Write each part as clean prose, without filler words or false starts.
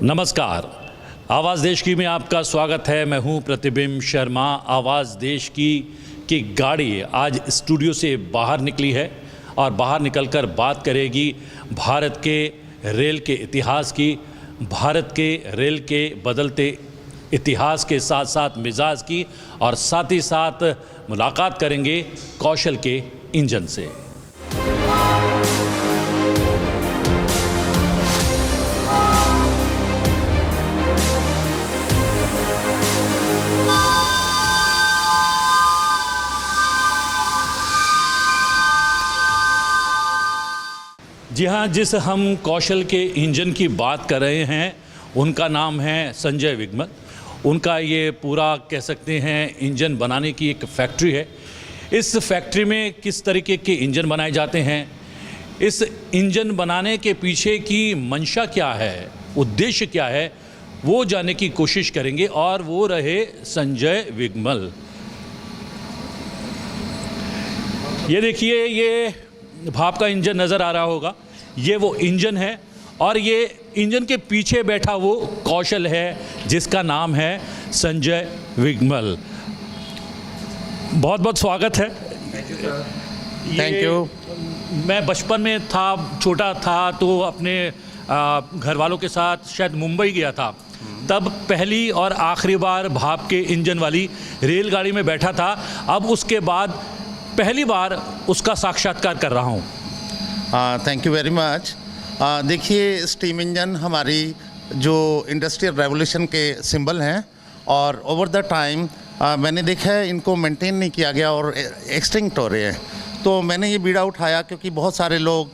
नमस्कार, आवाज़ देश की में आपका स्वागत है। मैं हूं प्रतिबिंब शर्मा। आवाज़ देश की गाड़ी आज स्टूडियो से बाहर निकली है और बाहर निकलकर बात करेगी भारत के रेल के इतिहास की, भारत के रेल के बदलते इतिहास के साथ साथ मिजाज की, और साथ ही साथ मुलाकात करेंगे कौशल के इंजन से। जी हाँ, जिस हम कौशल के इंजन की बात कर रहे हैं उनका नाम है संजय विगमल। उनका ये पूरा कह सकते हैं इंजन बनाने की एक फैक्ट्री है। इस फैक्ट्री में किस तरीके के इंजन बनाए जाते हैं, इस इंजन बनाने के पीछे की मंशा क्या है, उद्देश्य क्या है, वो जानने की कोशिश करेंगे। और वो रहे संजय विगमल। ये देखिए, ये भाप का इंजन नज़र आ रहा होगा, ये वो इंजन है और ये इंजन के पीछे बैठा वो कौशल है जिसका नाम है संजय विगमल। बहुत बहुत स्वागत है। Thank you. मैं बचपन में था, छोटा था, तो अपने घर वालों के साथ शायद मुंबई गया था। तब पहली और आखिरी बार भाप के इंजन वाली रेलगाड़ी में बैठा था। अब उसके बाद पहली बार उसका साक्षात्कार कर रहा हूँ। Thank you very much. देखिए, स्टीम इंजन हमारी जो इंडस्ट्रियल रेवोल्यूशन के सिंबल हैं और ओवर द टाइम मैंने देखा है इनको मेंटेन नहीं किया गया और एक्सटिंक्ट हो रहे हैं। तो मैंने ये बीड़ा उठाया क्योंकि बहुत सारे लोग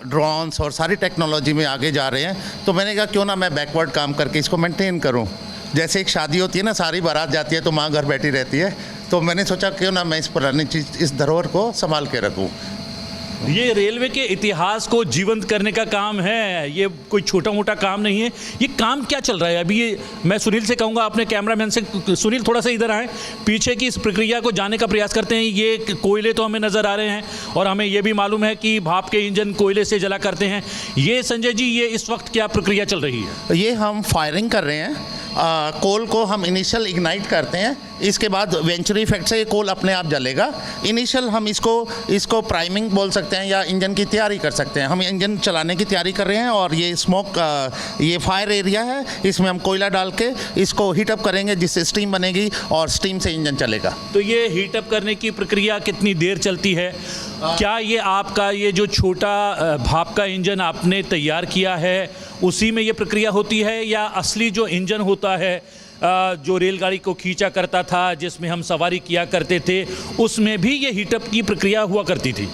ड्रोन्स और सारी टेक्नोलॉजी में आगे जा रहे हैं, तो मैंने कहा क्यों ना मैं बैकवर्ड काम करके इसको मेंटेन करूं। जैसे एक शादी होती है ना, सारी बारात जाती है तो माँ घर बैठी रहती है, तो मैंने सोचा क्यों ना मैं इस पुरानी चीज़, इस धरोहर को संभाल के रखूं। ये रेलवे के इतिहास को जीवंत करने का काम है, ये कोई छोटा मोटा काम नहीं है। ये काम क्या चल रहा है अभी? ये मैं सुनील से कहूँगा, अपने कैमरामैन से, सुनील थोड़ा सा इधर आए, पीछे की इस प्रक्रिया को जानने का प्रयास करते हैं। ये कोयले तो हमें नज़र आ रहे हैं और हमें ये भी मालूम है कि भाप के इंजन कोयले से जला करते हैं। ये संजय जी, ये इस वक्त क्या प्रक्रिया चल रही है? ये हम फायरिंग कर रहे हैं। कोल को हम इनिशियल इग्नाइट करते हैं, इसके बाद वेंचुरी इफेक्ट से ये कोल अपने आप जलेगा। इनिशियल हम इसको प्राइमिंग बोल सकते हैं या इंजन की तैयारी कर सकते हैं। हम इंजन चलाने की तैयारी कर रहे हैं और ये स्मोक, ये फायर एरिया है, इसमें हम कोयला डाल के इसको हीटअप करेंगे जिससे स्टीम बनेगी और स्टीम से इंजन चलेगा। तो ये हीटअप करने की प्रक्रिया कितनी देर चलती है? क्या ये आपका ये जो छोटा भाप का इंजन आपने तैयार किया है उसी में ये प्रक्रिया होती है, या असली जो इंजन होता है जो रेलगाड़ी को खींचा करता था, जिसमें हम सवारी किया करते थे, उसमें भी ये हीटअप की प्रक्रिया हुआ करती थी?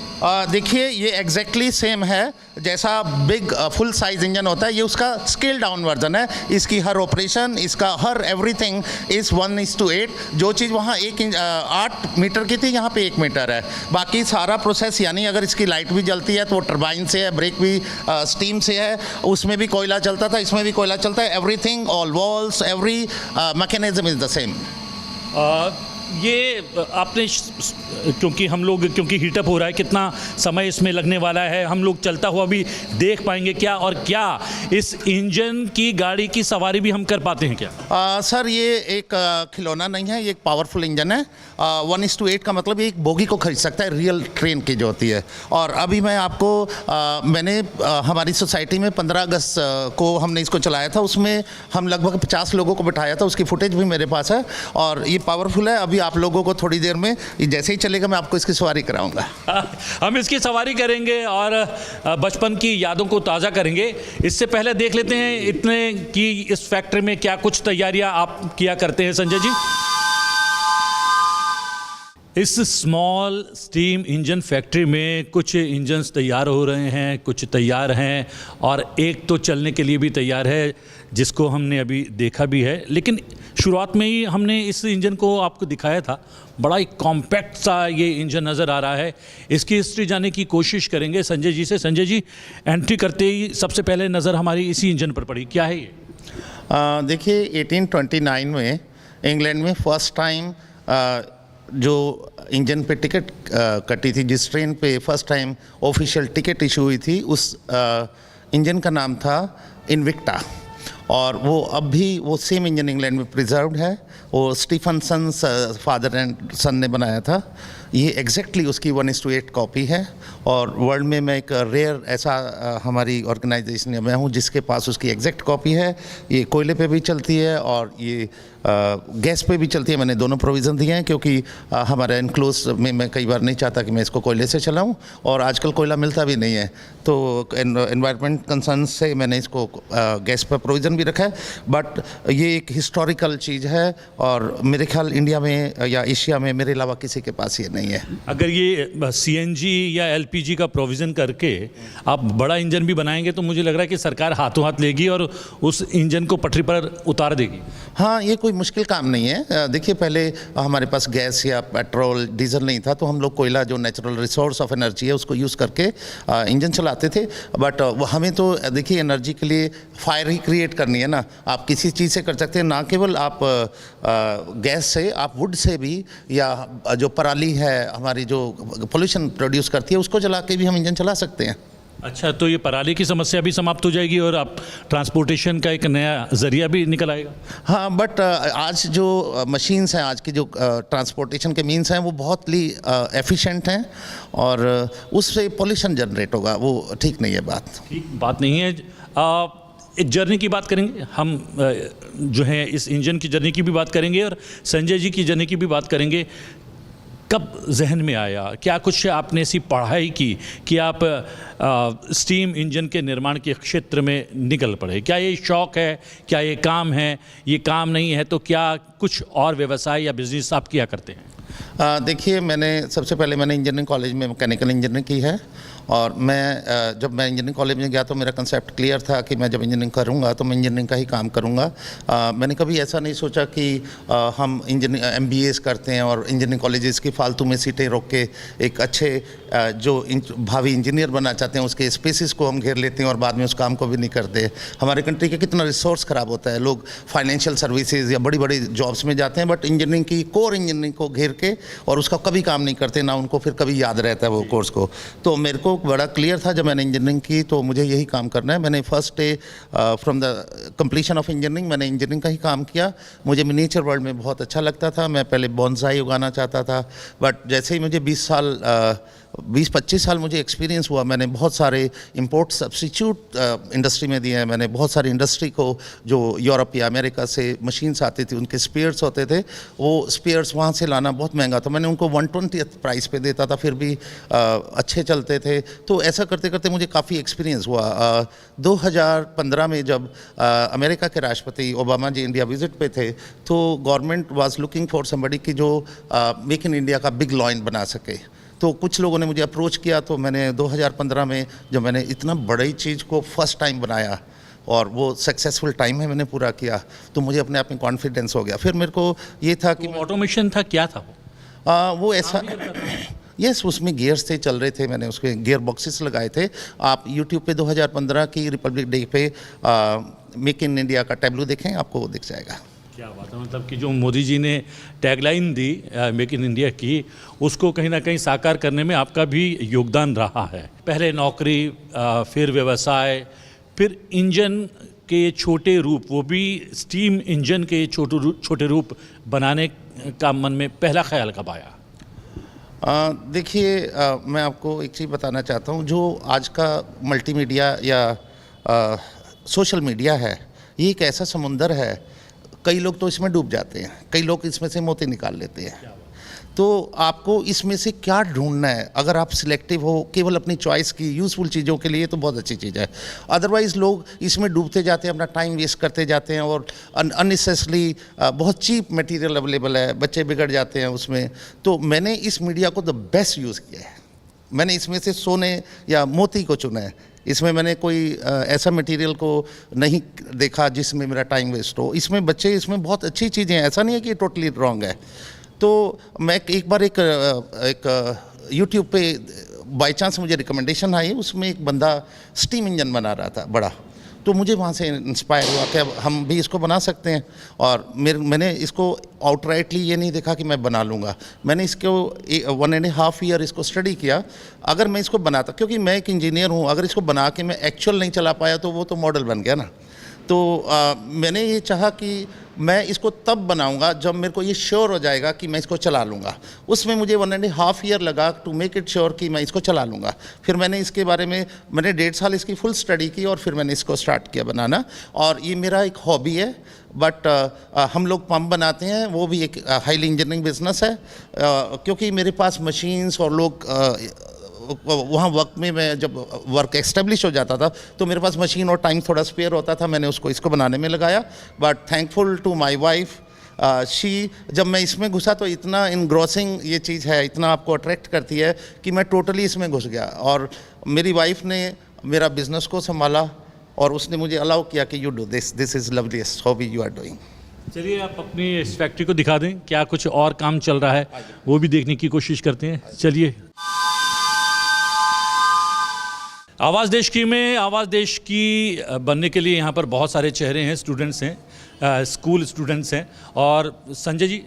देखिए, ये एग्जैक्टली सेम है जैसा बिग फुल साइज इंजन होता है, ये उसका स्केल डाउन वर्जन है। इसकी हर ऑपरेशन, इसका हर एवरीथिंग इज़ 1:8। जो चीज़ वहाँ 8 मीटर की थी, यहाँ पे 1 मीटर है। बाकी सारा प्रोसेस, यानी अगर इसकी लाइट भी जलती है तो वो टरबाइन से है, ब्रेक भी स्टीम से है, उसमें भी कोयला चलता था, इसमें भी कोयला चलता है। Everything, all walls, every mechanism is the same. ये आपने, क्योंकि हीटअप हो रहा है, कितना समय इसमें लगने वाला है, हम लोग चलता हुआ भी देख पाएंगे क्या? और क्या इस इंजन की गाड़ी की सवारी भी हम कर पाते हैं क्या? सर, ये एक खिलौना नहीं है, ये एक पावरफुल इंजन है। 1:8 का मतलब एक बोगी को खरीद सकता है, रियल ट्रेन की जो होती है। और अभी मैं आपको मैंने हमारी सोसाइटी में 15 अगस्त को हमने इसको चलाया था, उसमें हम लगभग 50 लोगों को बिठाया था, उसकी फुटेज भी मेरे पास है। और ये पावरफुल है। अभी आप लोगों को थोड़ी देर में, जैसे ही चलेगा, मैं आपको इसकी सवारी कराऊंगा। हम इसकी सवारी करेंगे और बचपन की यादों को ताज़ा करेंगे। इससे पहले देख लेते हैं इतने कि इस फैक्ट्री में क्या कुछ तैयारियां आप किया करते हैं संजय जी। इस स्मॉल स्टीम इंजन फैक्ट्री में कुछ इंजन्स तैयार हो रहे हैं, कुछ तैयार हैं और एक तो चलने के लिए भी तैयार है, जिसको हमने अभी देखा भी है। लेकिन शुरुआत में ही हमने इस इंजन को आपको दिखाया था, बड़ा ही कॉम्पैक्ट सा ये इंजन नज़र आ रहा है। इसकी हिस्ट्री जानने की कोशिश करेंगे संजय जी से। संजय जी, एंट्री करते ही सबसे पहले नज़र हमारी इसी इंजन पर पड़ी, क्या है ये? देखिए, 1829 में इंग्लैंड में फर्स्ट टाइम जो इंजन पे टिकट कटी थी, जिस ट्रेन पे first time official ticket issue हुई थी, उस इंजन का नाम था इन्विक्टा। और वो अब भी वो सेम इंजन इंग्लैंड में प्रिजर्व्ड है। वो स्टीफनसन फादर एंड सन ने बनाया था। ये एग्जैक्टली उसकी 1:8 कॉपी है। और वर्ल्ड में मैं एक रेयर ऐसा हमारी ऑर्गेनाइजेशन में हूँ जिसके पास उसकी एग्जैक्ट कॉपी है। ये कोयले पे भी चलती है और ये गैस पे भी चलती है। मैंने दोनों प्रोविज़न दिए हैं क्योंकि हमारे इनक्लोज में मैं कई बार नहीं चाहता कि मैं इसको कोयले से चलाऊं, और आजकल कोयला मिलता भी नहीं है, तो एनवायरनमेंट कंसर्न से मैंने इसको गैस पर प्रोविज़न भी रखा है। बट ये एक हिस्टोरिकल चीज़ है और मेरे ख्याल इंडिया में या एशिया में मेरे अलावा किसी के पास ये नहीं है। अगर ये सीएनजी या एलपीजी का प्रोविज़न करके आप बड़ा इंजन भी बनाएंगे तो मुझे लग रहा है कि सरकार हाथों हाथ लेगी और उस इंजन को पटरी पर उतार देगी। हाँ, ये कोई मुश्किल काम नहीं है। देखिए, पहले हमारे पास गैस या पेट्रोल डीजल नहीं था, तो हम लोग कोयला जो नेचुरल रिसोर्स ऑफ एनर्जी है उसको यूज़ करके इंजन चलाते थे। बट हमें तो देखिए एनर्जी के लिए फायर ही क्रिएट करनी है ना। आप किसी चीज़ से कर सकते हैं, ना केवल आप गैस से, आप वुड से भी, या जो पराली है हमारी जो पोल्यूशन प्रोड्यूस करती है उसको जला के भी हम इंजन चला सकते हैं। अच्छा, तो ये पराली की समस्या भी समाप्त हो जाएगी और आप ट्रांसपोर्टेशन का एक नया जरिया भी निकल आएगा। हाँ, बट आज जो मशीन्स हैं, आज की जो ट्रांसपोर्टेशन के मीन्स हैं वो बहुत ही एफिशिएंट हैं और उससे पोल्यूशन जनरेट होगा, वो ठीक नहीं है बात। ठीक बात नहीं है। एक जर्नी की बात करेंगे हम, जो है इस इंजन की जर्नी की भी बात करेंगे और संजय जी की जर्नी की भी बात करेंगे। कब जहन में आया, क्या कुछ आपने ऐसी पढ़ाई की कि आप स्टीम इंजन के निर्माण के क्षेत्र में निकल पड़े? क्या ये शौक़ है, क्या ये काम है? ये काम नहीं है तो क्या कुछ और व्यवसाय या बिजनेस आप किया करते हैं? देखिए, सबसे पहले मैंने इंजीनियरिंग कॉलेज में मैकेनिकल इंजीनियरिंग की है। और मैं जब मैं इंजीनियरिंग कॉलेज में गया तो मेरा कंसेप्ट क्लियर था कि मैं जब इंजीनियरिंग करूंगा तो मैं इंजीनियरिंग का ही काम करूंगा। मैंने कभी ऐसा नहीं सोचा कि हम इंजीनियरिंग MBAs करते हैं और इंजीनियरिंग कॉलेजेस की फालतू में सीटें रोक के एक अच्छे जो भावी इंजीनियर बनना चाहते हैं उसके स्पेसिस को हम घेर लेते हैं और बाद में उस काम को भी नहीं करते। हमारे कंट्री के कितना रिसोर्स ख़राब होता है। लोग फाइनेंशियल सर्विसेज या बड़ी बड़ी जॉब्स में जाते हैं बट इंजीनियरिंग की कोर इंजीनियरिंग को घेर के और उसका कभी काम नहीं करते, ना उनको फिर कभी याद रहता है वो कोर्स को। तो मेरे को बड़ा क्लियर था जब मैंने इंजीनियरिंग की तो मुझे यही काम करना है। मैंने first day from the completion of engineering मैंने इंजीनियरिंग का ही काम किया। मुझे मिनिएचर वर्ल्ड में बहुत अच्छा लगता था। मैं पहले बॉन्साई उगाना चाहता था, बट जैसे ही मुझे 20-25 साल मुझे एक्सपीरियंस हुआ, मैंने बहुत सारे इंपोर्ट सब्स्टिट्यूट इंडस्ट्री में दिए हैं। मैंने बहुत सारी इंडस्ट्री को, जो यूरोप या अमेरिका से मशीन्स आती थी, उनके स्पेयर्स होते थे, वो स्पेयर्स वहाँ से लाना बहुत महंगा था। मैंने उनको 1/20 प्राइस पे देता था, फिर भी अच्छे चलते थे। तो ऐसा करते करते मुझे काफ़ी एक्सपीरियंस हुआ। 2015 में जब अमेरिका के राष्ट्रपति ओबामा जी इंडिया विजिट पे थे तो government was looking for somebody की जो मेक इन इंडिया का बिग लॉइन बना सके। तो कुछ लोगों ने मुझे अप्रोच किया, तो मैंने 2015 में जब मैंने इतना बड़ी चीज़ को फर्स्ट टाइम बनाया और वो सक्सेसफुल टाइम में मैंने पूरा किया, तो मुझे अपने आप में कॉन्फिडेंस हो गया। फिर मेरे को ये था कि ऑटोमेशन था, क्या था वो ऐसा यस, उसमें गियर्स थे, चल रहे थे। मैंने उसके गियर बॉक्सेस लगाए थे। आप यूट्यूब पे 2015 की रिपब्लिक डे पे मेक इन इंडिया का टैब्लू देखें, आपको वो दिख जाएगा। क्या बात है, मतलब कि जो मोदी जी ने tagline the make in India की, उसको कहीं ना कहीं साकार करने में आपका भी योगदान रहा है। पहले नौकरी, फिर व्यवसाय, फिर इंजन के छोटे रूप, वो भी स्टीम इंजन के छोटे रूप बनाने का मन में पहला ख्याल कब आया? देखिए, मैं आपको एक चीज़ बताना चाहता हूँ। जो आज का मल्टीमीडिया या सोशल मीडिया है, ये एक ऐसा समुंदर है, कई लोग तो इसमें डूब जाते हैं, कई लोग इसमें से मोती निकाल लेते हैं। तो आपको इसमें से क्या ढूंढना है? अगर आप सिलेक्टिव हो केवल अपनी चॉइस की यूज़फुल चीज़ों के लिए तो बहुत अच्छी चीज़ है। अदरवाइज़ लोग इसमें डूबते जाते हैं, अपना टाइम वेस्ट करते जाते हैं और अननेसेसरी बहुत चीप मटेरियल अवेलेबल है, बच्चे बिगड़ जाते हैं उसमें। तो मैंने इस मीडिया को द बेस्ट यूज़ किया है। मैंने इसमें से सोने या मोती को चुना है। इसमें मैंने कोई ऐसा मटेरियल को नहीं देखा जिसमें मेरा टाइम वेस्ट हो। इसमें बच्चे, इसमें बहुत अच्छी चीज़ें हैं, ऐसा नहीं है कि टोटली रॉन्ग है। तो मैं एक बार एक यूट्यूब पे बाय चांस मुझे रिकमेंडेशन आई, उसमें एक बंदा स्टीम इंजन बना रहा था बड़ा, तो मुझे वहाँ से इंस्पायर हुआ कि अब हम भी इसको बना सकते हैं। और मैंने इसको आउटराइटली ये नहीं देखा कि मैं बना लूँगा। मैंने इसको 1.5 ईयर इसको स्टडी किया। अगर मैं इसको बनाता, क्योंकि मैं एक इंजीनियर हूँ, अगर इसको बना के मैं एक्चुअल नहीं चला पाया तो वो तो मॉडल बन गया ना। तो मैंने ये चाहा कि मैं इसको तब बनाऊंगा जब मेरे को ये श्योर हो जाएगा कि मैं इसको चला लूँगा। उसमें मुझे 1.5 ईयर लगा टू मेक इट श्योर कि मैं इसको चला लूँगा। फिर मैंने इसके बारे में 1.5 साल इसकी फुल स्टडी की और फिर मैंने इसको स्टार्ट किया बनाना। और ये मेरा एक हॉबी है, बट हम लोग पंप बनाते हैं, वो भी एक हाईली इंजीनियरिंग बिजनेस है, क्योंकि मेरे पास मशीन्स और लोग वहाँ वर्क में मैं जब वर्क एस्टेब्लिश हो जाता था तो मेरे पास मशीन और टाइम थोड़ा स्पेयर होता था, मैंने उसको इसको बनाने में लगाया। But thankful to my wife, she, जब मैं इसमें घुसा तो इतना इनग्रॉसिंग ये चीज़ है, इतना आपको अट्रैक्ट करती है कि मैं टोटली इसमें घुस गया। और मेरी वाइफ ने मेरा बिज़नेस को संभाला और उसने मुझे अलाउ किया कि you do this is loveliest hobby you are doing. चलिए आप अपनी इस फैक्ट्री को दिखा दें, क्या कुछ और काम चल रहा है वो भी देखने की कोशिश करते हैं। चलिए। आवाज़ देश की में आवाज़ देश की बनने के लिए यहाँ पर बहुत सारे चेहरे हैं, स्टूडेंट्स हैं, स्कूल स्टूडेंट्स हैं। और संजय जी,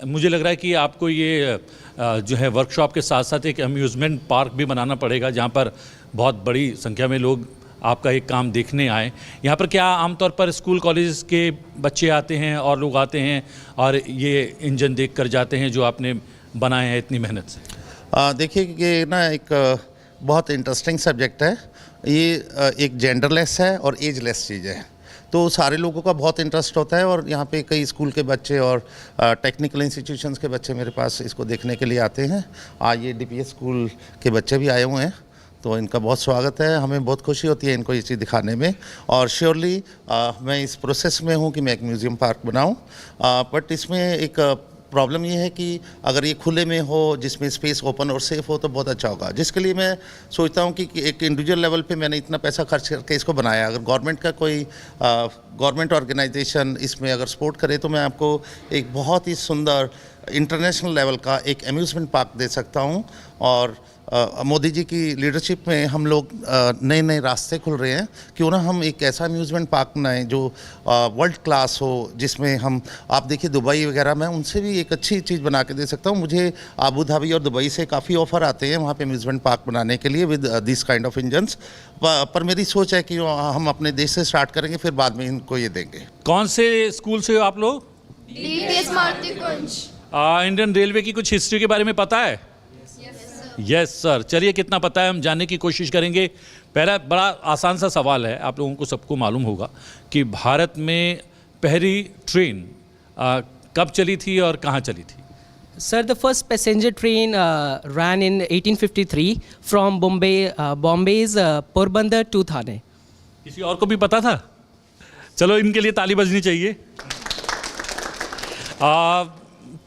मुझे लग रहा है कि आपको ये जो है वर्कशॉप के साथ साथ एक अम्यूज़मेंट पार्क भी बनाना पड़ेगा जहाँ पर बहुत बड़ी संख्या में लोग आपका एक काम देखने आए। यहाँ पर क्या आमतौर पर स्कूल कॉलेज के बच्चे आते हैं और लोग आते हैं और ये इंजन देख कर जाते हैं जो आपने बनाए हैं इतनी मेहनत से? देखिए कि ना एक बहुत इंटरेस्टिंग सब्जेक्ट है ये, एक जेंडरलेस है और एजलेस चीज़ है, तो सारे लोगों का बहुत इंटरेस्ट होता है। और यहाँ पे कई स्कूल के बच्चे और टेक्निकल इंस्टीट्यूशंस के बच्चे मेरे पास इसको देखने के लिए आते हैं। आज ये DPS स्कूल के बच्चे भी आए हुए हैं, तो इनका बहुत स्वागत है। हमें बहुत खुशी होती है इनको ये चीज़ दिखाने में। और श्योरली मैं इस प्रोसेस में हूँ कि मैं एक म्यूज़ियम पार्क बनाऊँ, बट इसमें एक प्रॉब्लम ये है कि अगर ये खुले में हो, जिसमें स्पेस ओपन और सेफ़ हो, तो बहुत अच्छा होगा। जिसके लिए मैं सोचता हूँ कि एक इंडिविजुअल लेवल पे मैंने इतना पैसा खर्च करके इसको बनाया, अगर गवर्नमेंट का कोई गवर्नमेंट ऑर्गेनाइजेशन इसमें अगर सपोर्ट करे तो मैं आपको एक बहुत ही सुंदर इंटरनेशनल लेवल का एक अम्यूज़मेंट पार्क दे सकता हूँ। और मोदी जी की लीडरशिप में हम लोग नए नए रास्ते खुल रहे हैं, क्यों ना हम एक ऐसा अम्यूज़मेंट पार्क बनाएं जो वर्ल्ड क्लास हो, जिसमें हम, आप देखिए दुबई वगैरह में उनसे भी एक अच्छी चीज़ बना के दे सकता हूँ। मुझे आबू धाबी और दुबई से काफ़ी ऑफ़र आते हैं वहाँ पे अम्यूज़मेंट पार्क बनाने के लिए with this kind of engines, पर मेरी सोच है कि हम अपने देश से स्टार्ट करेंगे, फिर बाद में इनको ये देंगे। कौन से स्कूल से हो आप लोग? DPS मारुति कुंज। इंडियन रेलवे की कुछ हिस्ट्री के बारे में पता है? Yes sir. चलिए, कितना पता है हम जानने की कोशिश करेंगे। पहला बड़ा आसान सा सवाल है, आप लोगों को सबको मालूम होगा कि भारत में पहली ट्रेन कब चली थी और कहाँ चली थी? Sir, the first passenger train ran in 1853 from Bombay's Porbandar to Thane. किसी और को भी पता था? चलो, इनके लिए ताली बजनी चाहिए।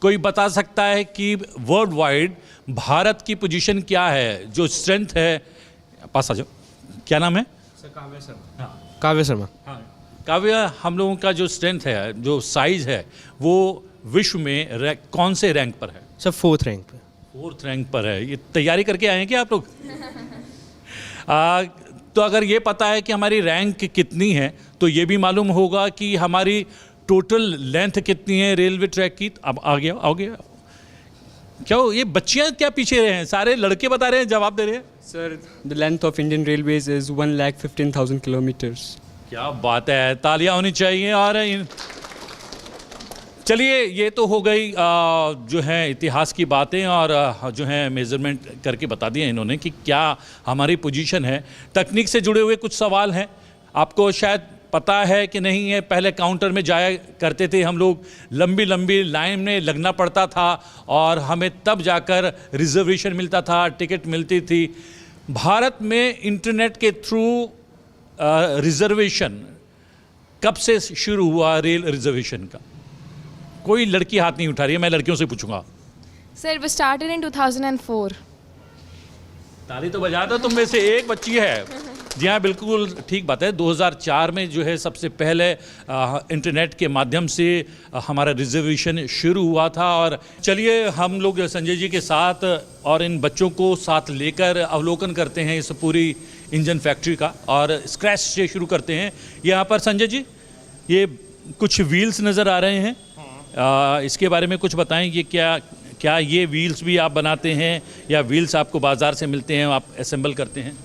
कोई बता सकता है कि वर्ल्ड वाइड भारत की पोजीशन क्या है, जो स्ट्रेंथ है? पास आ जाओ। क्या नाम है? सर काव्य शर्मा। हाँ, काव्य शर्मा। हाँ काव्य, हम लोगों का जो स्ट्रेंथ है, जो साइज है, वो विश्व में कौन से रैंक पर है? सर 4th रैंक पे। 4th रैंक पर है। ये तैयारी करके आए हैं क्या आप लोग? तो अगर ये पता है कि हमारी रैंक कितनी है, तो ये भी मालूम होगा कि हमारी टोटल लेंथ कितनी है रेलवे ट्रैक की। अब आ गया। क्या हो, ये बच्चियां क्या पीछे रहे हैं? सारे लड़के बता रहे हैं, जवाब दे रहे हैं। Sir the length of Indian railways is 1,15,000 kilometres. क्या बात है, तालियां होनी चाहिए। और चलिए, ये तो हो गई जो है इतिहास की बातें, और जो है मेज़रमेंट करके बता दिया इन्होंने कि क्या हमारी पोजीशन है। तकनीक से जुड़े हुए कुछ सवाल हैं, आपको शायद पता है कि नहीं है। पहले काउंटर में जाया करते थे हम लोग, लंबी लंबी लाइन में लगना पड़ता था और हमें तब जाकर रिजर्वेशन मिलता था, टिकट मिलती थी। भारत में इंटरनेट के थ्रू रिजर्वेशन कब से शुरू हुआ, रेल रिजर्वेशन का? कोई लड़की हाथ नहीं उठा रही है, मैं लड़कियों से पूछूंगा। Sir, we started in 2004. ताली तो बजा दो, तुम में से एक बच्ची है। जी हाँ, बिल्कुल ठीक बात है। 2004 में जो है सबसे पहले इंटरनेट के माध्यम से हमारा रिजर्वेशन शुरू हुआ था। और चलिए, हम लोग संजय जी के साथ और इन बच्चों को साथ लेकर अवलोकन करते हैं इस पूरी इंजन फैक्ट्री का, और स्क्रैच से शुरू करते हैं। यहाँ पर संजय जी, ये कुछ व्हील्स नज़र आ रहे हैं, इसके बारे में कुछ बताएं। ये क्या ये व्हील्स भी आप बनाते हैं या व्हील्स आपको बाज़ार से मिलते हैं, आप असेंबल करते हैं?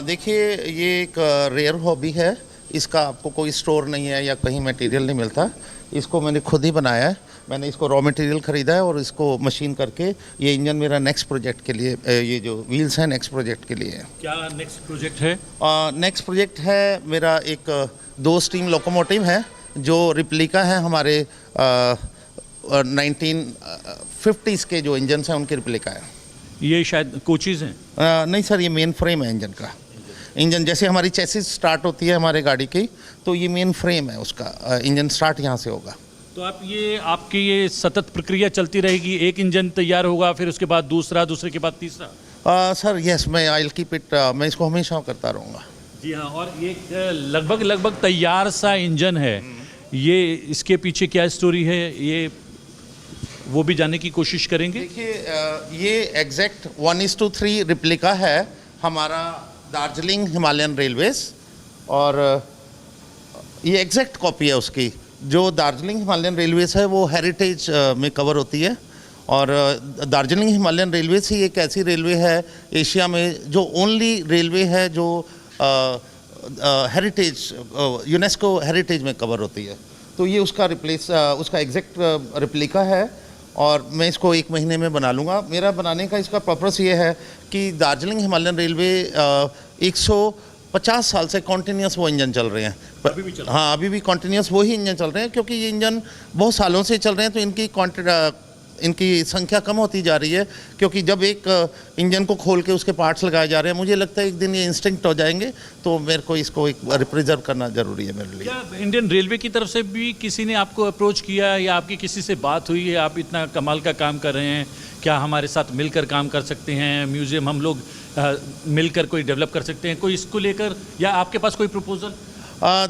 देखिए, ये एक रेयर हॉबी है इसका आपको कोई स्टोर नहीं है या कहीं मटेरियल नहीं मिलता। इसको मैंने खुद ही बनाया है। मैंने इसको रॉ मटेरियल ख़रीदा है और इसको मशीन करके ये इंजन मेरा नेक्स्ट प्रोजेक्ट के लिए, ये जो व्हील्स हैं नेक्स्ट प्रोजेक्ट के लिए है। क्या नेक्स्ट प्रोजेक्ट है? नेक्स्ट प्रोजेक्ट है मेरा एक 2 स्टीम लोकोमोटिव है जो रिप्लिका है हमारे 1950s के जो इंजन हैं उनके रिप्लिका है। ये शायद कोचेज़ हैं? नहीं सर, ये मेन फ्रेम है इंजन का। इंजन जैसे हमारी चेसिस स्टार्ट होती है हमारे गाड़ी की, तो ये मेन फ्रेम है उसका, इंजन स्टार्ट यहाँ से होगा। तो आपकी ये सतत प्रक्रिया चलती रहेगी, एक इंजन तैयार होगा फिर उसके बाद दूसरा, दूसरे के बाद तीसरा? सर यस, मैं आई विल कीप इट, मैं इसको हमेशा करता रहूँगा। जी हाँ। और ये लगभग तैयार सा इंजन है, ये इसके पीछे क्या स्टोरी है, ये वो भी जानने की कोशिश करेंगे। देखिए ये एग्जैक्ट 1:3 रिप्लिका है हमारा दार्जिलिंग हिमालयन रेलवेज, और ये एग्जैक्ट कॉपी है उसकी। जो दार्जिलिंग हिमालयन रेलवेज है वो हेरिटेज में कवर होती है, और दार्जिलिंग हिमालयन रेलवेज ही एक ऐसी रेलवे है एशिया में जो ओनली रेलवे है जो हेरिटेज, यूनेस्को हेरिटेज में कवर होती है। तो ये उसका उसका एग्जैक्ट रिप्लिका है, और मैं इसको 1 महीने में बना लूँगा। मेरा बनाने का इसका पर्पस ये है कि दार्जिलिंग हिमालयन रेलवे 150 साल से कॉन्टीन्यूस वो इंजन चल रहे हैं। अभी भी चल रहे हैं? हाँ, अभी भी कॉन्टीन्यूस वही इंजन चल रहे हैं, क्योंकि ये इंजन बहुत सालों से चल रहे हैं, तो इनकी संख्या कम होती जा रही है। क्योंकि जब एक इंजन को खोल के उसके पार्ट्स लगाए जा रहे हैं, मुझे लगता है एक दिन ये इंस्टिंक्ट हो जाएंगे, तो मेरे को इसको एक प्रिजर्व करना ज़रूरी है मेरे लिए। क्या इंडियन रेलवे की तरफ से भी किसी ने आपको अप्रोच किया या आपकी किसी से बात हुई है? आप इतना कमाल का काम कर रहे हैं, क्या हमारे साथ मिलकर काम कर सकते हैं, म्यूज़ियम हम लोग मिलकर कोई डेवलप कर सकते हैं, कोई इसको लेकर, या आपके पास कोई प्रपोजल?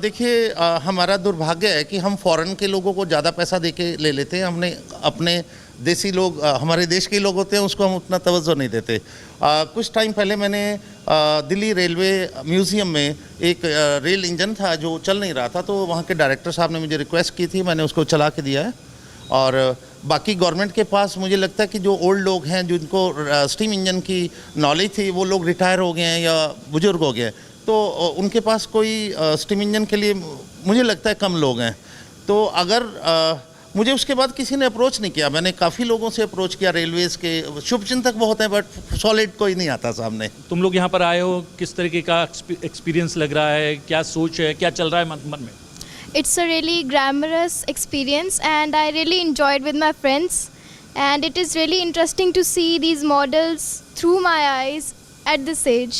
देखिए हमारा दुर्भाग्य है कि हम फॉरेन के लोगों को ज़्यादा पैसा दे के ले लेते हैं। हमने अपने देसी लोग, हमारे देश के लोग होते हैं, उसको हम उतना तवज्जो नहीं देते। कुछ टाइम पहले मैंने दिल्ली रेलवे म्यूज़ियम में एक रेल इंजन था जो चल नहीं रहा था, तो वहाँ के डायरेक्टर साहब ने मुझे रिक्वेस्ट की थी, मैंने उसको चला के दिया है। और बाकी गवर्नमेंट के पास मुझे लगता है कि जो ओल्ड लोग हैं जिनको स्टीम इंजन की नॉलेज थी, वो लोग रिटायर हो गए हैं या बुजुर्ग हो गए हैं, तो उनके पास कोई स्टीम इंजन के लिए मुझे लगता है कम लोग हैं। तो अगर मुझे उसके बाद किसी ने अप्रोच नहीं किया। मैंने काफ़ी लोगों से अप्रोच किया, रेलवेज के शुभचिंतक बहुत हैं, बट सॉलिड कोई नहीं आता सामने। तुम लोग यहाँ पर आए हो, किस तरीके का एक्सपीरियंस लग रहा है, क्या सोच है, क्या चल रहा है मन में? It's a really glamorous experience and I really enjoyed with my friends, and it is really interesting to see these models through my eyes at this age.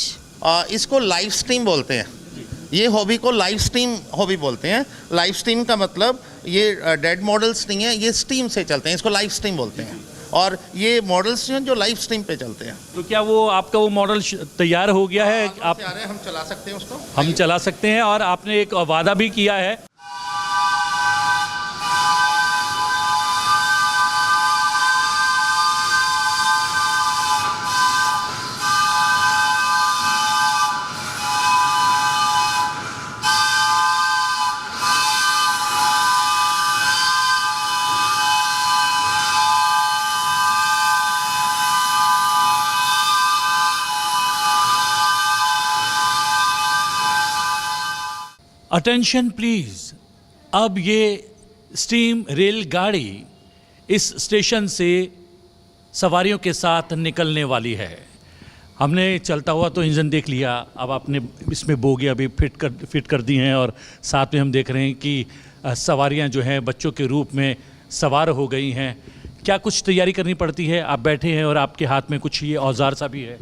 इसको लाइव स्ट्रीम बोलते हैं, ये हॉबी को लाइव स्ट्रीम हॉबी बोलते हैं। Live stream का मतलब ये डेड मॉडल्स नहीं है, ये स्ट्रीम से चलते हैं, इसको लाइव स्ट्रीम बोलते हैं। और ये मॉडल्स हैं जो लाइव स्ट्रीम पे चलते हैं। तो क्या वो आपका वो मॉडल तैयार हो गया है? आप हम चला सकते हैं उसको, हम चला सकते हैं, और आपने एक वादा भी किया है। अटेंशन प्लीज़, अब ये स्टीम रेलगाड़ी इस स्टेशन से सवारियों के साथ निकलने वाली है। हमने चलता हुआ तो इंजन देख लिया, अब आपने इसमें बोगियां भी फिट कर दी हैं, और साथ में हम देख रहे हैं कि सवारियां जो हैं बच्चों के रूप में सवार हो गई हैं। क्या कुछ तैयारी करनी पड़ती है? आप बैठे हैं और आपके हाथ में कुछ ये औजार सा भी है।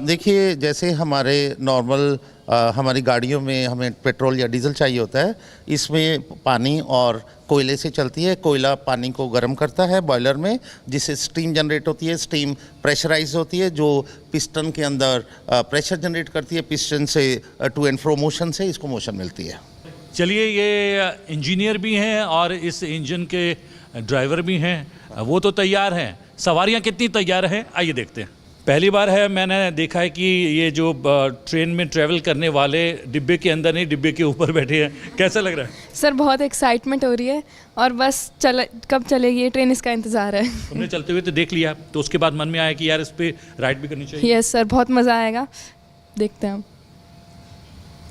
देखिए जैसे हमारे नॉर्मल हमारी गाड़ियों में हमें पेट्रोल या डीजल चाहिए होता है, इसमें पानी और कोयले से चलती है। कोयला पानी को गर्म करता है बॉयलर में, जिससे स्टीम जनरेट होती है। स्टीम प्रेशराइज होती है जो पिस्टन के अंदर प्रेशर जनरेट करती है। पिस्टन से टू एंड फ्रो मोशन से इसको मोशन मिलती है। चलिए, ये इंजीनियर भी हैं और इस इंजन के ड्राइवर भी हैं, वो तो तैयार हैं। सवारियां कितनी तैयार हैं, आइए देखते हैं। पहली बार है मैंने देखा है कि ये जो ट्रेन में ट्रैवल करने वाले डिब्बे के अंदर नहीं, डिब्बे के ऊपर बैठे हैं। कैसा लग रहा है? सर बहुत एक्साइटमेंट हो रही है, और बस कब चलेगी ये ट्रेन, इसका इंतज़ार है। तुमने चलते हुए तो देख लिया, तो उसके बाद मन में आया कि यार इस पर राइड भी करनी चाहिए। यस सर, बहुत मज़ा आएगा, देखते हैं हम।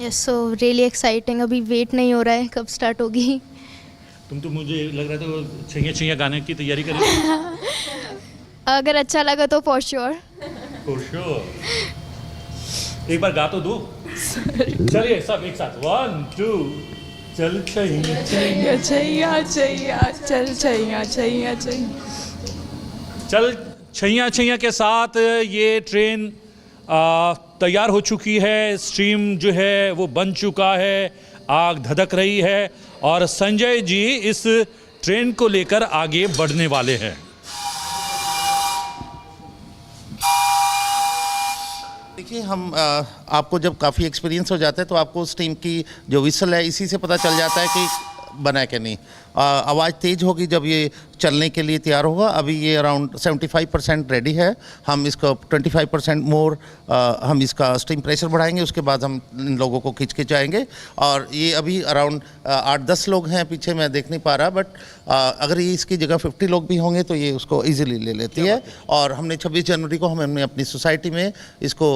Yes, so really exciting. अभी वेट नहीं हो रहा है कब स्टार्ट होगी. तुम तो मुझे लग रहा था छैया छैया गाने की तैयारी कर रही हो. अगर अच्छा लगा तो फॉर श्योर. For sure. एक बार गा तो दो. चलिए सब एक साथ 1 2 चल छैया छैया छैया छैया चल छैया छैया छैया. चल छैया छैया के साथ ये ट्रेन तैयार हो चुकी है. स्ट्रीम जो है वो बन चुका है. आग धधक रही है और संजय जी इस ट्रेन को लेकर आगे बढ़ने वाले हैं. देखिए हम आपको जब काफ़ी एक्सपीरियंस हो जाता है तो आपको उस टीम की जो विसल है इसी से पता चल जाता है कि बना है कि नहीं. आवाज़ तेज़ होगी जब ये चलने के लिए तैयार होगा. अभी ये अराउंड 75% रेडी है. हम इसको 25% मोर हम इसका स्टीम प्रेशर बढ़ाएंगे. उसके बाद हम इन लोगों को खींच के जाएंगे. और ये अभी अराउंड 8-10 लोग हैं पीछे, मैं देख नहीं पा रहा, बट अगर ये इसकी जगह 50 लोग भी होंगे तो ये उसको ईजिली ले लेती है. और हमने 26 जनवरी को हमने अपनी सोसाइटी में इसको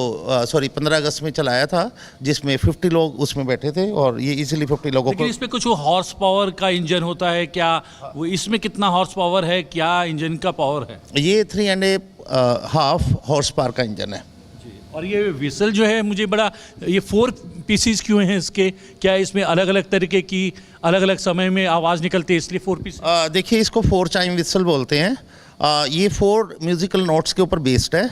15 अगस्त में चलाया था, जिसमें 50 लोग उसमें बैठे थे और ये ईजिली 50 लोगों लेकिन को. इसमें कुछ हॉर्स पावर का इंजन होता है क्या? वो इसमें कितना हॉर्स पावर है? क्या इंजन का पावर है? ये 3.5 हॉर्स पावर का इंजन है. और ये विसल जो है मुझे बड़ा, ये 4 पीसीज क्यों हैं इसके? क्या इसमें अलग अलग तरीके की अलग अलग समय में आवाज़ निकलती है इसलिए 4 पीस? देखिए इसको 4 चाइम विसल बोलते हैं. ये 4 म्यूज़िकल नोट्स के ऊपर बेस्ड है.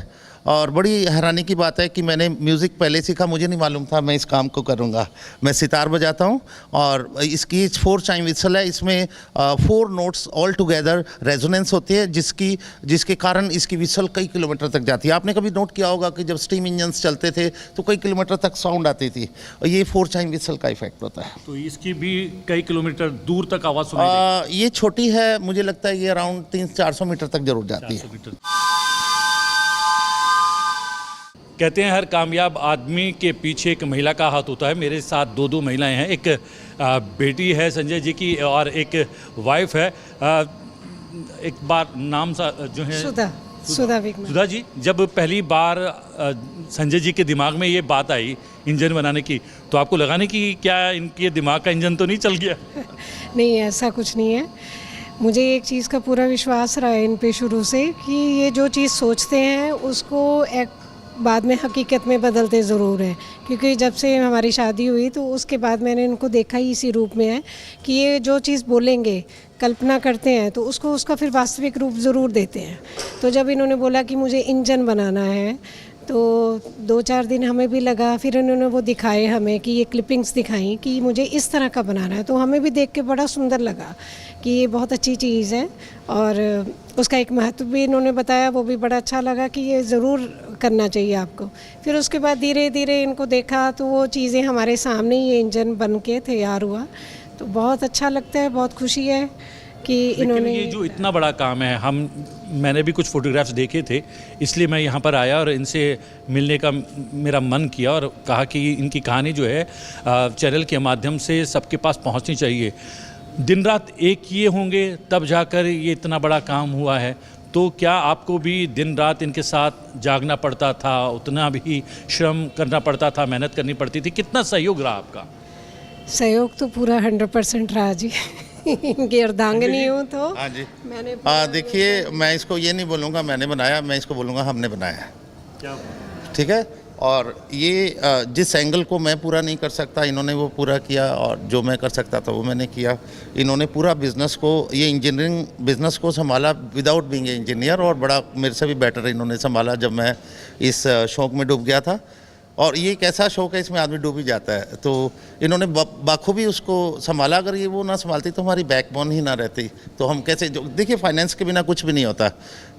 और बड़ी हैरानी की बात है कि मैंने म्यूज़िक पहले सीखा, मुझे नहीं मालूम था मैं इस काम को करूँगा. मैं सितार बजाता हूँ और इसकी 4 चाइम विसल है. इसमें 4 नोट्स ऑल टुगेदर रेजोनेंस होती है जिसके कारण इसकी विसल कई किलोमीटर तक जाती है. आपने कभी नोट किया होगा कि जब स्टीम इंजन्स चलते थे तो कई किलोमीटर तक साउंड आती थी, और ये 4 चाइम विसल का इफेक्ट होता है. तो इसकी भी कई किलोमीटर दूर तक आवाज़ सुनाई देती ये छोटी है, मुझे लगता है ये अराउंड 300-400 मीटर तक जरूर जाती है. 400 मीटर. कहते हैं हर कामयाब आदमी के पीछे एक महिला का हाथ होता है. मेरे साथ 2 महिलाएं हैं. एक बेटी है संजय जी की और एक वाइफ है. एक बार नाम सा जो है सुधा विगमन. सुधा जी, जब पहली बार संजय जी के दिमाग में ये बात आई इंजन बनाने की, तो आपको लगा नहीं कि क्या इनके दिमाग का इंजन तो नहीं चल गया? नहीं, ऐसा कुछ नहीं है. मुझे एक चीज़ का पूरा विश्वास रहा है इन पे शुरू से कि ये जो चीज़ सोचते हैं उसको एक बाद में हकीकत में बदलते ज़रूर हैं. क्योंकि जब से हमारी शादी हुई तो उसके बाद मैंने इनको देखा ही इसी रूप में है कि ये जो चीज़ बोलेंगे, कल्पना करते हैं तो उसका फिर वास्तविक रूप ज़रूर देते हैं. तो जब इन्होंने बोला कि मुझे इंजन बनाना है तो 2-4 दिन हमें भी लगा. फिर इन्होंने वो दिखाए हमें कि ये क्लिपिंग्स दिखाई कि मुझे इस तरह का बनाना है. तो हमें भी देख के बड़ा सुंदर लगा कि ये बहुत अच्छी चीज़ है और उसका एक महत्व भी इन्होंने बताया, वो भी बड़ा अच्छा लगा कि ये ज़रूर करना चाहिए आपको. फिर उसके बाद धीरे धीरे इनको देखा तो वो चीज़ें हमारे सामने ही ये इंजन बन के तैयार हुआ. तो बहुत अच्छा लगता है, बहुत खुशी है कि इन्होंने ये जो इतना बड़ा काम है, मैंने भी कुछ फोटोग्राफ्स देखे थे, इसलिए मैं यहाँ पर आया और इनसे मिलने का मेरा मन किया और कहा कि इनकी कहानी जो है चैनल के माध्यम से सबके पास पहुँचनी चाहिए. दिन रात एक किए होंगे तब जाकर ये इतना बड़ा काम हुआ है. तो क्या आपको भी दिन रात इनके साथ जागना पड़ता था, उतना भी श्रम करना पड़ता था, मेहनत करनी पड़ती थी? कितना सहयोग रहा आपका? सहयोग तो पूरा 100% रहा जी. इनकी अर्धांगिनी हूँ तो हाँ जी. मैंने देखिए मैं इसको ये नहीं बोलूँगा मैंने बनाया, मैं इसको बोलूँगा हमने बनाया. क्या? ठीक है. और ये जिस एंगल को मैं पूरा नहीं कर सकता इन्होंने वो पूरा किया, और जो मैं कर सकता था वो मैंने किया. इन्होंने पूरा बिज़नेस को, ये इंजीनियरिंग बिज़नेस को संभाला विदाउट बीइंग ए इंजीनियर, और बड़ा मेरे से भी बेटर इन्होंने संभाला जब मैं इस शौक़ में डूब गया था. और ये एक ऐसा शौक़ है, इसमें आदमी डूब ही जाता है. तो इन्होंने बाखूबी उसको संभाला. अगर ये वो ना संभालती तो हमारी बैकबोन ही ना रहती. तो हम कैसे, देखिए फाइनेंस के बिना कुछ भी नहीं होता.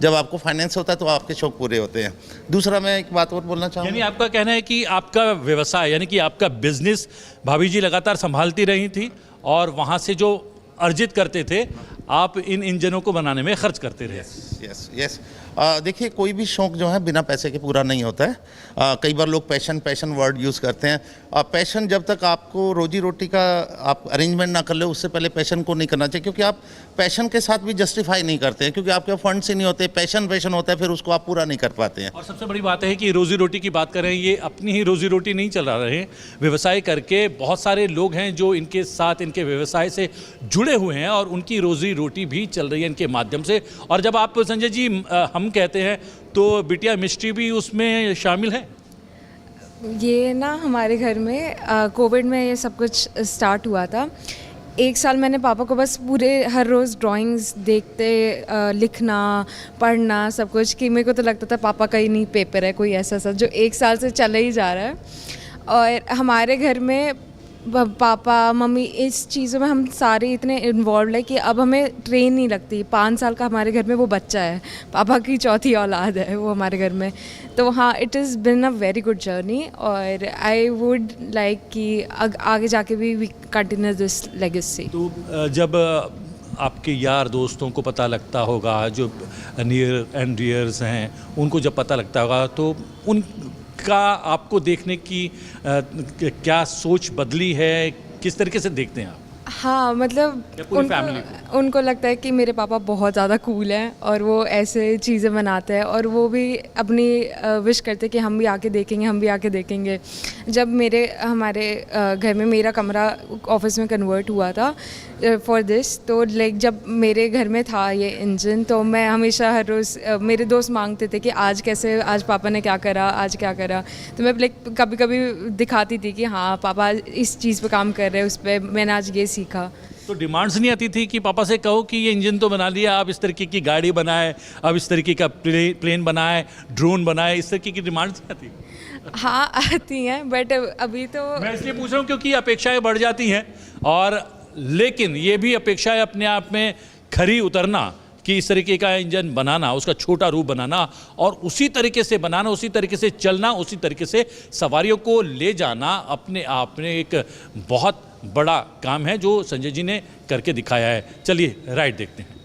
जब आपको फाइनेंस होता है तो आपके शौक़ पूरे होते हैं. दूसरा मैं एक बात और बोलना चाहूँगा. यानी आपका कहना है कि आपका व्यवसाय यानी कि आपका बिजनेस भाभी जी लगातार संभालती रही थी और वहाँ से जो अर्जित करते थे आप इन इंजनों को बनाने में खर्च करते रहे। यस यस देखिए, कोई भी शौक जो है बिना पैसे के पूरा नहीं होता है। कई बार लोग पैशन वर्ड यूज़ करते हैं। पैशन जब तक आपको रोजी रोटी का आप अरेंजमेंट ना कर ले, उससे पहले पैशन को नहीं करना चाहिए, क्योंकि आप पैशन के साथ भी जस्टिफाई नहीं करते हैं, क्योंकि आपके फंड्स ही नहीं होते। पैशन होता है, फिर उसको आप पूरा नहीं कर पाते हैं। और सबसे बड़ी बात है कि रोजी रोटी की बात करें, ये अपनी ही रोजी रोटी नहीं चला रहे हैं, व्यवसाय करके बहुत सारे लोग हैं जो इनके साथ इनके व्यवसाय से जुड़े हुए हैं और उनकी रोजी रोटी भी चल रही है इनके माध्यम से। और जब आप संजय जी हम कहते हैं तो बिटिया मिस्ट्री भी उसमें शामिल है। ये ना हमारे घर में कोविड में ये सब कुछ स्टार्ट हुआ था। एक साल मैंने पापा को बस पूरे हर रोज़ ड्राइंग्स देखते लिखना पढ़ना सब कुछ, कि मेरे को तो लगता था पापा का ही नहीं पेपर है कोई ऐसा सा, जो एक साल से चला ही जा रहा है। और हमारे घर में पापा मम्मी इस चीज़ों में हम सारे इतने इन्वॉल्व है कि अब हमें ट्रेन नहीं लगती। 5 साल का हमारे घर में वो बच्चा है, पापा की चौथी औलाद है वो हमारे घर में। तो हाँ, it is been a very good journey और आई वुड लाइक कि आगे जाके भी वी कंटिन्यू दिस लेगेसी। तो जब आपके यार दोस्तों को पता लगता होगा, जो नियर एंड डियर्स हैं उनको जब पता लगता होगा, तो उनका आपको देखने की क्या सोच बदली है, किस तरीके से देखते हैं आप? हाँ, मतलब उनको लगता है कि मेरे पापा बहुत ज़्यादा कूल हैं और वो ऐसे चीज़ें बनाते हैं, और वो भी अपनी विश करते हैं कि हम भी आके देखेंगे। जब हमारे घर में मेरा कमरा ऑफिस में कन्वर्ट हुआ था फॉर दिस, तो लाइक जब मेरे घर में था ये इंजन, तो मैं हमेशा हर रोज़ मेरे दोस्त मांगते थे कि आज पापा ने क्या करा, तो मैं लाइक कभी कभी दिखाती थी कि हाँ पापा इस चीज़ पे काम कर रहे हैं, उस पर मैंने आज ये सीखा। तो डिमांड्स नहीं आती थी कि पापा से कहो कि ये इंजन तो बना लिया, अब इस तरीके की गाड़ी बनाए, अब इस तरीके का प्लेन बनाए, ड्रोन बनाए, इस तरीके की डिमांड्स नहीं आती? हाँ आती हैं, बट अभी तो मैं इसलिए पूछ रहा हूँ क्योंकि अपेक्षाएं बढ़ जाती हैं, और लेकिन ये भी अपेक्षाएं अपने आप में खरी उतरना कि इस तरीके का इंजन बनाना, उसका छोटा रूप बनाना और उसी तरीके से बनाना, उसी तरीके से चलना, उसी तरीके से सवारियों को ले जाना अपने आप में एक बहुत बड़ा काम है जो संजय जी ने करके दिखाया है। चलिए राइड देखते हैं।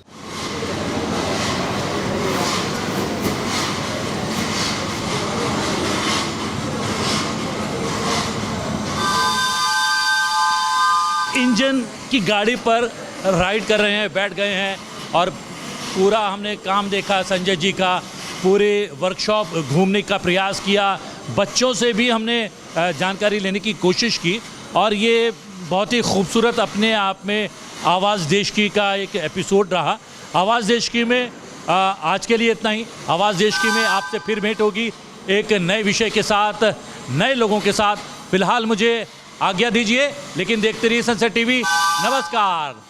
इंजन की गाड़ी पर राइड कर रहे हैं, बैठ गए हैं और पूरा हमने काम देखा संजय जी का, पूरे वर्कशॉप घूमने का प्रयास किया, बच्चों से भी हमने जानकारी लेने की कोशिश की, और ये बहुत ही खूबसूरत अपने आप में आवाज़ देश की का एक एपिसोड रहा। आवाज़ देश की में आज के लिए इतना ही। आवाज़ देश की में आपसे फिर भेंट होगी एक नए विषय के साथ, नए लोगों के साथ। फिलहाल मुझे आज्ञा दीजिए, लेकिन देखते रहिए सनसेट टीवी। नमस्कार।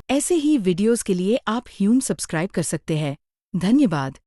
ऐसे ही वीडियोस के लिए आप ह्यूम सब्सक्राइब कर सकते हैं। धन्यवाद।